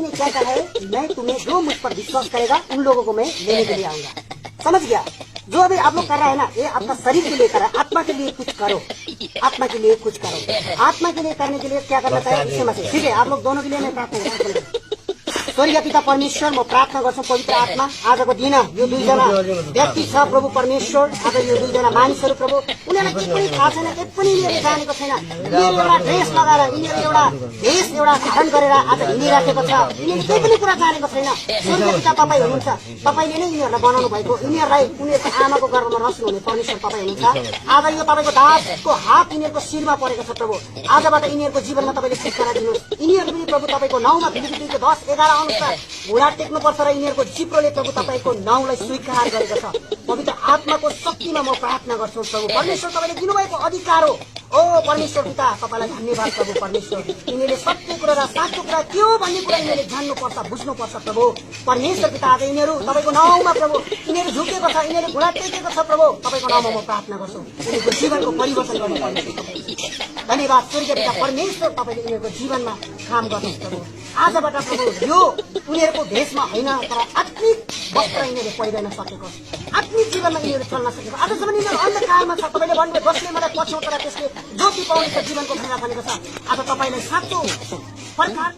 किसी ने क्या कहा है, मैं तुम्हें जो मुझ पर विश्वास करेगा उन लोगों को मैं लेने के लिए आऊंगा। समझ गया? जो अभी आप लोग कर रहे हैं ना, ये आपका शरीर के लिए कर रहा है, आत्मा के लिए कुछ करो, आत्मा के लिए कुछ करो। आत्मा के लिए करने के लिए क्या करना चाहिए, इससे मत। ठीक है, आप लोग दोनों के लिए मैं प्रार्थना गर्छु। स्वर्गीय पिता परमेश्वर, म प्रार्थना गर्छु पवित्र आत्मा आजको दिन यो दुईजना व्यक्ति छ प्रभु परमेश्वर, आज यो दुईजना मानिसहरू प्रभु, उनीहरूलाई केही पनि थाहा छैन, केही पनि यिनीहरूले जानेको छैन। यिनीहरू एउटा ड्रेस लगाएर, यिनीहरू एउटा भेष एउटा धारण गरेर आज हिँडिराखेको छ। यिनीहरूले केही पनि कुरा जानेको छैन। स्वर्गीय पिता तपाईँ हुनुहुन्छ, तपाईँले नै यिनीहरूलाई बनाउनु भएको, यिनीहरूलाई उनीहरूको आमाको गर्भमा रच्नु हुने परमेश्वर तपाईँ हुनुहुन्छ। आज यो तपाईँको दासको हात यिनीहरूको शिरमा परेको छ प्रभु, आजबाट यिनीहरूको जीवनमा तपाईँले छुटकारा दिनुहोस्। यिनीहरू पनि प्रभु तपाईँको नाउँमा फिलिपी 2:10-11 अनुसार घुँडा टेक्नुपर्छ र यिनीहरूको जिब्रोले प्रभु तपाईँको नाउँलाई स्वीकार गरेको छ। पवित्र आत्माको शक्तिमा म प्रार्थना गर्छु प्रभु परमेश्वर, तपाईँले दिनुभएको अधिकार हो। ओ परमेश्वर पिता, तपाईँलाई धन्यवाद प्रभु परमेश्वर। यिनीहरूले सत्य कुरा र साँचो कुरा के हो भन्ने कुरा यिनीहरूले जान्नुपर्छ, बुझ्नुपर्छ प्रभु परमेश्वर पिता। आज यिनीहरू तपाईँको नाउँमा प्रभु, यिनीहरू झुकेको छ, यिनीहरू घुँडा टेकेको छ प्रभु, तपाईँको नाउँमा म प्रार्थना गर्छु। यिनीहरूको जीवनको परिवर्तन गर्नु पर्ने। धन्यवाद स्वर्गीय पिता परमेश्वर, तपाईँले यिनीहरूको जीवनमा काम गर्नुहोस् प्रभु। आजबाट प्रभु यो उनीहरूको भेषमा होइन, तर आत्मिक वस्त्र यिनीहरूले पहिरन सकेको, आत्मिक जीवनमा यिनीहरू चल्न सकेको। आजसम्म यिनीहरू अन्धकारमा छ, तपाईँले भन्नुभयो जसले मलाई पछ्याउँछ र त्यसले ज्योति पाउने छ, जीवनको खैरा भनेको छ। आज तपाईँलाई साँचो प्रकार